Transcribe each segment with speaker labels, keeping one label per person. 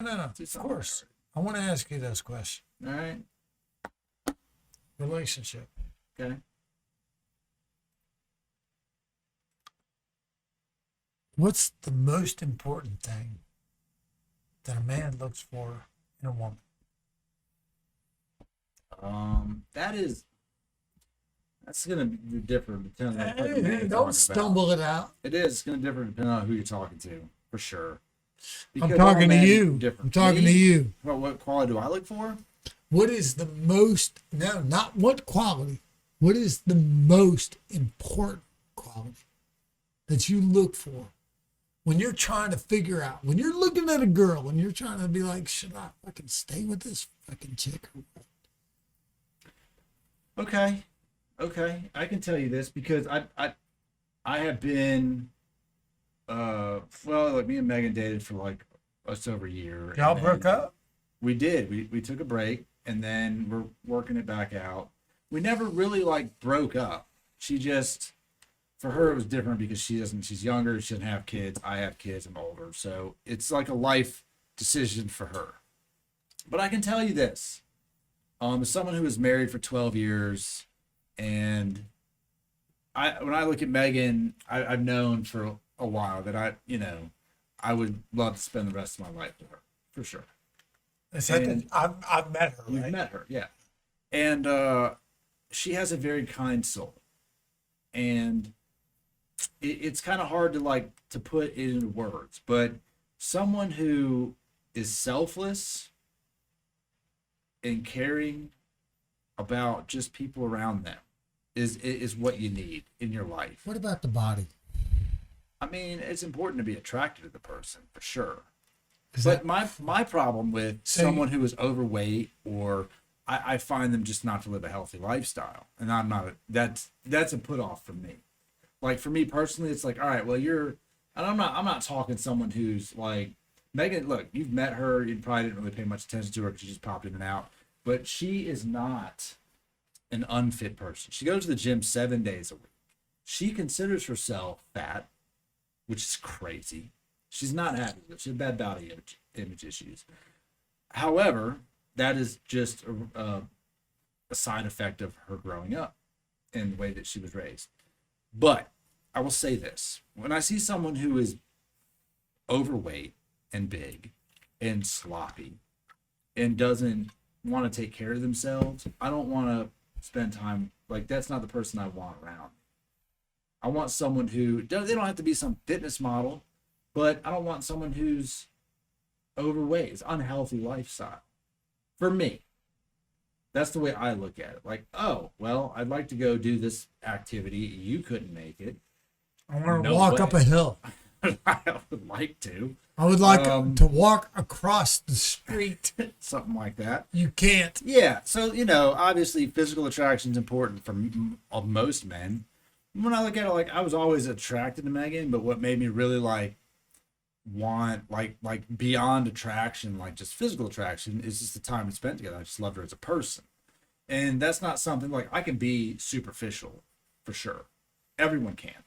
Speaker 1: No, no, of course. I want to ask you this question.
Speaker 2: All right.
Speaker 1: Relationship.
Speaker 2: Okay.
Speaker 1: What's the most important thing that a man looks for in a woman?
Speaker 2: That's gonna be different depending on the type of man
Speaker 1: Hey,
Speaker 2: you're
Speaker 1: don't
Speaker 2: talking
Speaker 1: stumble
Speaker 2: about.
Speaker 1: it out.
Speaker 2: It is. It's gonna differ depending on who you're talking to, for sure.
Speaker 1: I'm
Speaker 2: Because all
Speaker 1: talking to
Speaker 2: men are
Speaker 1: you.
Speaker 2: different.
Speaker 1: I'm talking
Speaker 2: Me?
Speaker 1: to you.
Speaker 2: Well, what quality do I look for?
Speaker 1: What is the most, no, not what quality. What is the most important quality that you look for when you're trying to figure out, when you're looking at a girl and you're trying to be like, should I fucking stay with this fucking chick or what?
Speaker 2: Okay. Okay. I can tell you this because I have been well, like me and Megan dated for like just over a year.
Speaker 1: Y'all
Speaker 2: and
Speaker 1: broke
Speaker 2: then
Speaker 1: up?
Speaker 2: We did. We took a break and then we're working it back out. We never really like broke up. She just for her it was different because she's younger, she doesn't have kids. I have kids, I'm older. So it's like a life decision for her. But I can tell you this. As someone who was married for 12 years and when I look at Megan, I've known for a while that I would love to spend the rest of my life with her, for sure.
Speaker 1: I've met her,
Speaker 2: You've
Speaker 1: right?
Speaker 2: met her, yeah. And she has a very kind soul. And it's kind of hard to to put it into words, but someone who is selfless and caring about just people around them is what you need in your life.
Speaker 1: What about the body?
Speaker 2: I mean, it's important to be attracted to the person for sure.
Speaker 1: Is
Speaker 2: But
Speaker 1: that,
Speaker 2: my problem with
Speaker 1: So
Speaker 2: someone who is overweight or I find them just not to live a healthy lifestyle, and I'm not. That's a put off for me. Like for me personally, it's like, all right, well you're, and I'm not talking someone who's like Megan. Look, you've met her. You probably didn't really pay much attention to her because she just popped in and out. But she is not an unfit person. She goes to the gym 7 days a week. She considers herself fat, which is crazy. She's not happy with it. She has bad body image issues. However, that is just a side effect of her growing up and the way that she was raised. But I will say this. When I see someone who is overweight and big and sloppy and doesn't want to take care of themselves, I don't want to spend time, like that's not the person I want around. I want someone who, they don't have to be some fitness model, but I don't want someone who's overweight. It's unhealthy lifestyle. For me, that's the way I look at it. Like, oh, well, I'd like to go do this activity. You couldn't make it.
Speaker 1: I want to
Speaker 2: No
Speaker 1: walk
Speaker 2: way.
Speaker 1: up a hill.
Speaker 2: I would like to.
Speaker 1: I would like to walk across the street.
Speaker 2: Something like that.
Speaker 1: You can't.
Speaker 2: Yeah. So, obviously physical attraction is important for most men. When I look at it, like I was always attracted to Megan, but what made me really want beyond attraction, like just physical attraction, is just the time we spent together. I just loved her as a person. And that's not something like I can be superficial for sure. Everyone can.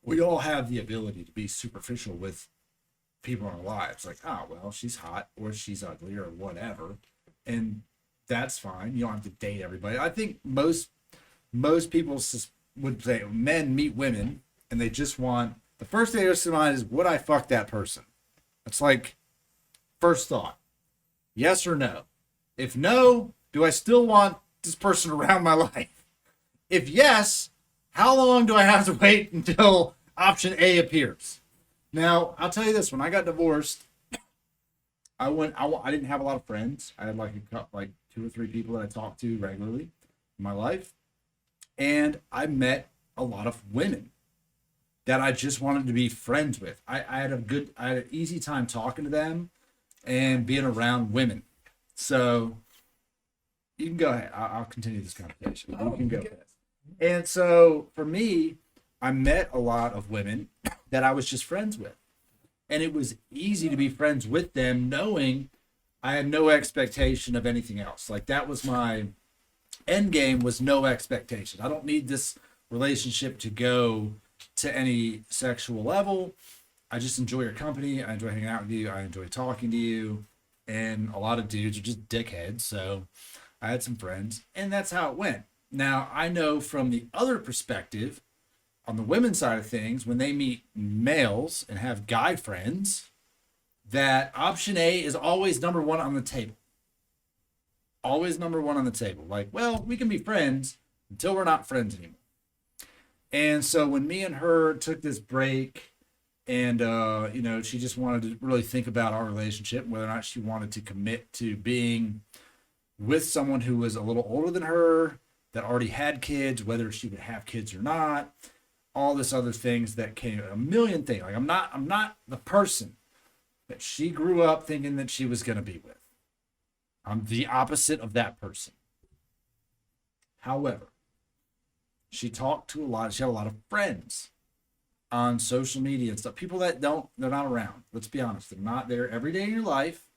Speaker 2: We all have the ability to be superficial with people in our lives. Like, oh, well, she's hot or she's ugly or whatever. And that's fine. You don't have to date everybody. I think most people would say men meet women and they just want, the first thing that goes to mind is, would I fuck that person? It's like, first thought. Yes or no? If no, do I still want this person around my life? If yes, how long do I have to wait until option A appears? Now, I'll tell you this. When I got divorced, I didn't have a lot of friends. I had like 2 or 3 people that I talked to regularly in my life. And I met a lot of women that I just wanted to be friends with. I had an easy time talking to them and being around women. So you can go ahead. I'll continue this conversation. You can go ahead. And so for me, I met a lot of women that I was just friends with. And it was easy to be friends with them knowing I had no expectation of anything else. Like that was my end game, was no expectation. I don't need this relationship to go to any sexual level. I just enjoy your company. I enjoy hanging out with you. I enjoy talking to you. and a lot of dudes are just dickheads. So I had some friends, and that's how it went. Now, I know from the other perspective, on the women's side of things, when they meet males and have guy friends, that option A is always number one on the table. Always number one on the table. Like, well, we can be friends until we're not friends anymore. And so when me and her took this break, and she just wanted to really think about our relationship, whether or not she wanted to commit to being with someone who was a little older than her, that already had kids, whether she would have kids or not, all this other things that came, a million things. Like, I'm not the person that she grew up thinking that she was going to be with. I'm the opposite of that person. However, she talked to she had a lot of friends on social media and stuff. People that they're not around. Let's be honest. They're not there every day in your life.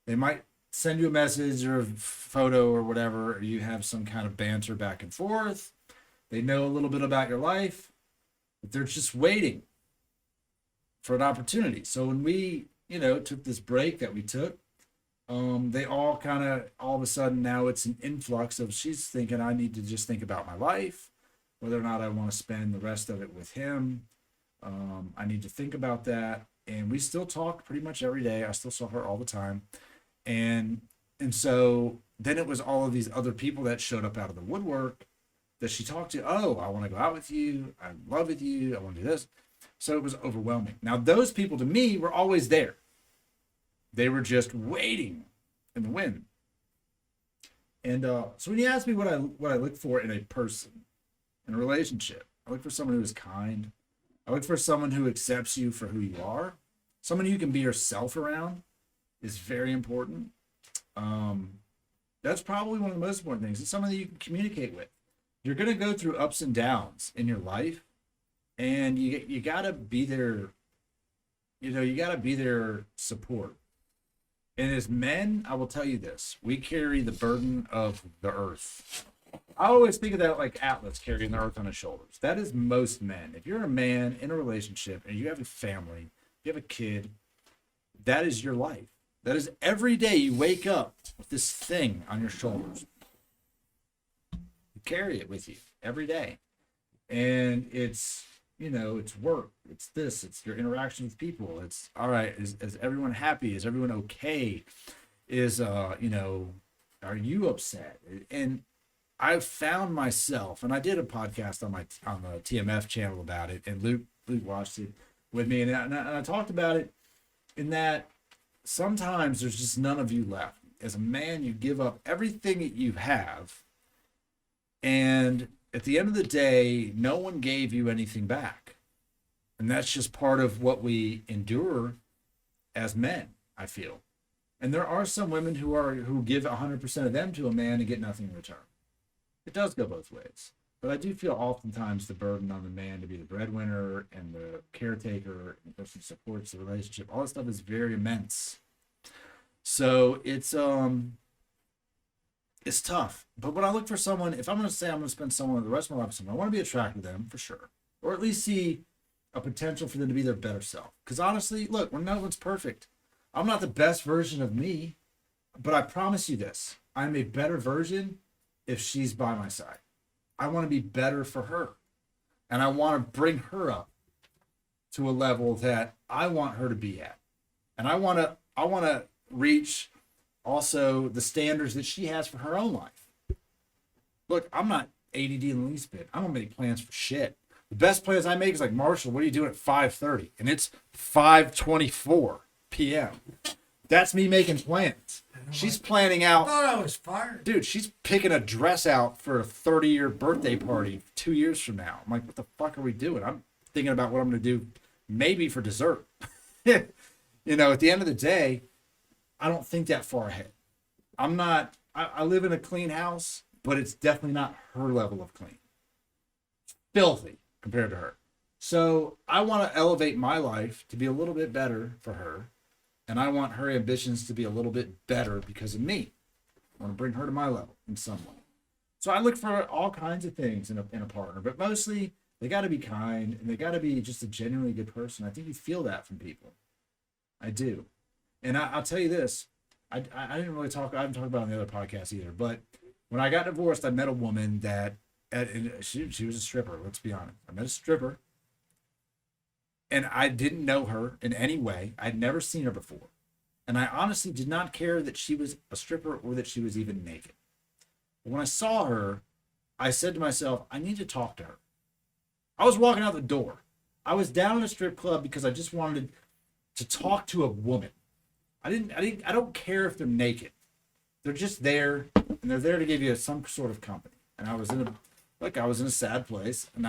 Speaker 2: They might send you a message or a photo or whatever, or you have some kind of banter back and forth. They know a little bit about your life, but they're just waiting for an opportunity. So when we, took this break that we took, they all of a sudden now it's an influx of, she's thinking, I need to just think about my life, whether or not I want to spend the rest of it with him. I need to think about that. And we still talk pretty much every day. I still saw her all the time. And so then it was all of these other people that showed up out of the woodwork that she talked to. Oh, I want to go out with you. I'm in love with you. I want to do this. So it was overwhelming. Now, those people to me were always there. They were just waiting in the wind. And so when you ask me what I look for in a person, in a relationship, I look for someone who is kind. I look for someone who accepts you for who you are. Someone you can be yourself around is very important. That's probably one of the most important things. It's someone that you can communicate with. You're going to go through ups and downs in your life, and you got to be there. You got to be their support. And as men, I will tell you this: we carry the burden of the earth. I always think of that like Atlas carrying the earth on his shoulders. That is most men. If you're a man in a relationship and you have a family, you have a kid, that is your life. That is every day you wake up with this thing on your shoulders. You carry it with you every day. And it's, it's work. It's this. It's your interaction with people. It's, all right, is everyone happy? Is everyone okay? Is, are you upset? And I've found myself, and I did a podcast on the TMF channel about it, and Luke watched it with me, and I talked about it in that sometimes there's just none of you left. As a man, you give up everything that you have, and at the end of the day, no one gave you anything back. And that's just part of what we endure as men, I feel. And there are some women who give 100% of them to a man and get nothing in return. It does go both ways. But I do feel oftentimes the burden on the man to be the breadwinner and the caretaker and the person who supports the relationship, all that stuff is very immense. So it's tough. But when I look for someone, if I'm going to say I'm going to spend someone the rest of my life with someone, I want to be attracted to them for sure. Or at least see a potential for them to be their better self. Because honestly, look, no one's perfect. I'm not the best version of me, but I promise you this. I'm a better version if she's by my side. I want to be better for her. And I want to bring her up to a level that I want her to be at. And I want to reach also the standards that she has for her own life. Look, I'm not ADD in the least bit. I don't make plans for shit. The best plans I make is like, Marshall, what are you doing at 5:30? And it's 5:24 p.m. That's me making plans. She's planning out.
Speaker 1: I thought I was fired.
Speaker 2: Dude, she's picking a dress out for a 30-year birthday party 2 years from now. I'm like, what the fuck are we doing? I'm thinking about what I'm going to do maybe for dessert. At the end of the day, I don't think that far ahead. I live in a clean house, but it's definitely not her level of clean. It's filthy compared to her. So I want to elevate my life to be a little bit better for her. And I want her ambitions to be a little bit better because of me. I want to bring her to my level in some way. So I look for all kinds of things in a partner, but mostly they got to be kind and they got to be just a genuinely good person. I think you feel that from people. I do. And I'll tell you this. I didn't really talk. I haven't talked about it on the other podcast either. But when I got divorced, I met a woman that she was a stripper. Let's be honest. I met a stripper, and I didn't know her in any way. I'd never seen her before, and I honestly did not care that she was a stripper or that she was even naked. But when I saw her, I said to myself, I need to talk to her. I was walking out the door. I was down in a strip club because I just wanted to talk to a woman. I don't care if they're naked. They're just there, and they're there to give you some sort of company. And I was in a sad place, and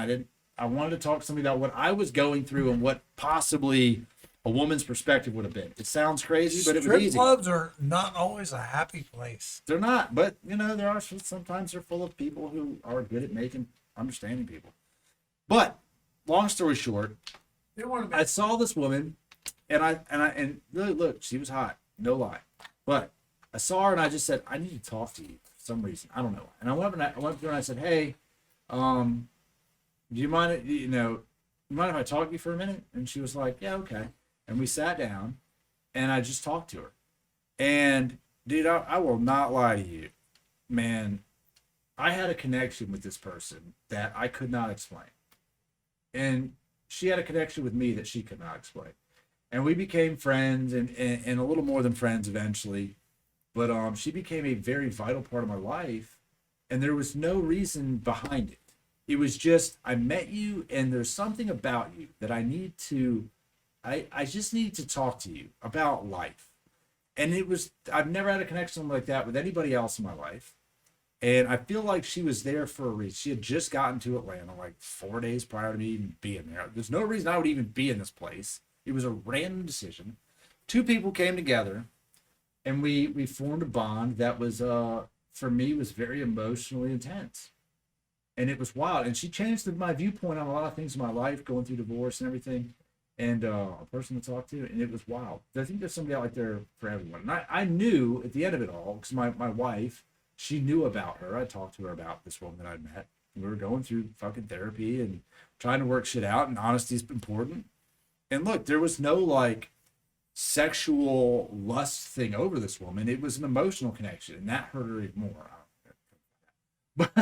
Speaker 2: I wanted to talk to somebody about what I was going through and what possibly a woman's perspective would have been. It sounds crazy, but it was easy.
Speaker 3: Strip clubs are not always a happy place.
Speaker 2: They're not, but there are sometimes they're full of people who are good at understanding people. But long story short, I saw this woman, and really, look, she was hot, no lie. But I saw her, and I just said, I need to talk to you for some reason. I don't know. And I went up to her and I said, hey, do you mind? You mind if I talk to you for a minute? And she was like, yeah, okay. And we sat down, and I just talked to her. And dude, I will not lie to you, man. I had a connection with this person that I could not explain. And she had a connection with me that she could not explain. And we became friends and a little more than friends eventually. But she became a very vital part of my life. And there was no reason behind it. It was just, I met you, and there's something about you that I just need to talk to you about life. And I've never had a connection like that with anybody else in my life. And I feel like she was there for a reason. She had just gotten to Atlanta like 4 days prior to me even being there. There's no reason I would even be in this place. It was a random decision. Two people came together, and we formed a bond that was, for me, was very emotionally intense. And it was wild. And she changed my viewpoint on a lot of things in my life, going through divorce and everything. And a person to talk to, and it was wild. I think there's somebody out there for everyone. And I knew at the end of it all, because my wife, she knew about her. I talked to her about this woman that I'd met. We were going through fucking therapy and trying to work shit out, and honesty is important. And look, there was no like sexual lust thing over this woman. It was an emotional connection, and that hurt her even more. But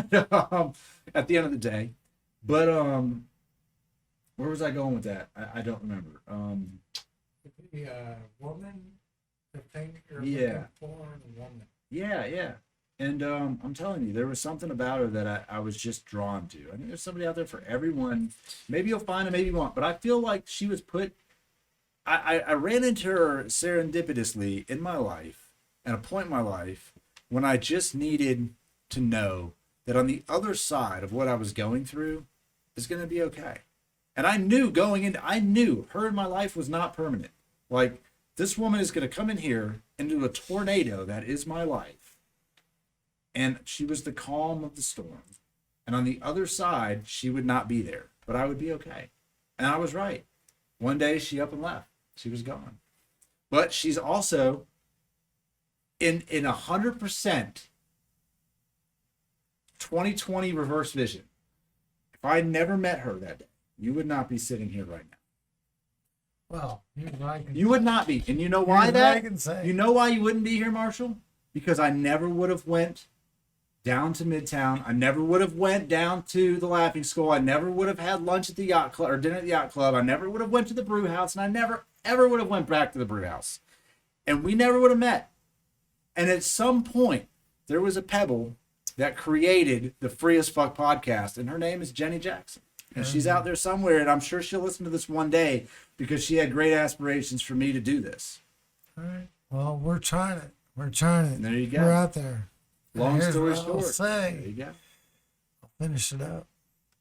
Speaker 2: at the end of the day, but where was I going with that? I don't remember.
Speaker 3: The woman, the thing you're
Speaker 2: Yeah.
Speaker 3: looking for in a woman.
Speaker 2: Yeah. And I'm telling you, there was something about her that I was just drawn to. I think there's somebody out there for everyone. Maybe you'll find it, maybe you won't. But I feel like she was put. I ran into her serendipitously in my life, at a point in my life when I just needed to know that on the other side of what I was going through is going to be okay. And I knew her in my life was not permanent. Like, this woman is going to come in here into a tornado that is my life. And she was the calm of the storm. And on the other side, she would not be there, but I would be okay. And I was right. One day she up and left. She was gone. But she's also in 100% 2020 reverse vision. If I never met her that day, you would not be sitting here right now.
Speaker 3: Well, here's what I can
Speaker 2: You would not be. And you know why
Speaker 3: Here's what I
Speaker 2: that?
Speaker 3: can say.
Speaker 2: You know why you wouldn't be here, Marshall? Because I never would have went down to Midtown. I never would have went down to the Laughing Skull. I never would have had lunch at the yacht club or dinner at the yacht club. I never would have went to the brew house, and I never ever would have went back to the brew house. And we never would have met. And at some point, there was a pebble that created the Free as Fuck podcast, and her name is Jenny Jackson. And she's out there somewhere, and I'm sure she'll listen to this one day because she had great aspirations for me to do this.
Speaker 3: All right. Well, we're trying it. We're trying it.
Speaker 2: And there you go.
Speaker 3: We're out there.
Speaker 2: Long
Speaker 3: And here's
Speaker 2: story
Speaker 3: what I'll
Speaker 2: short.
Speaker 3: say.
Speaker 2: There you go.
Speaker 3: I'll finish it up.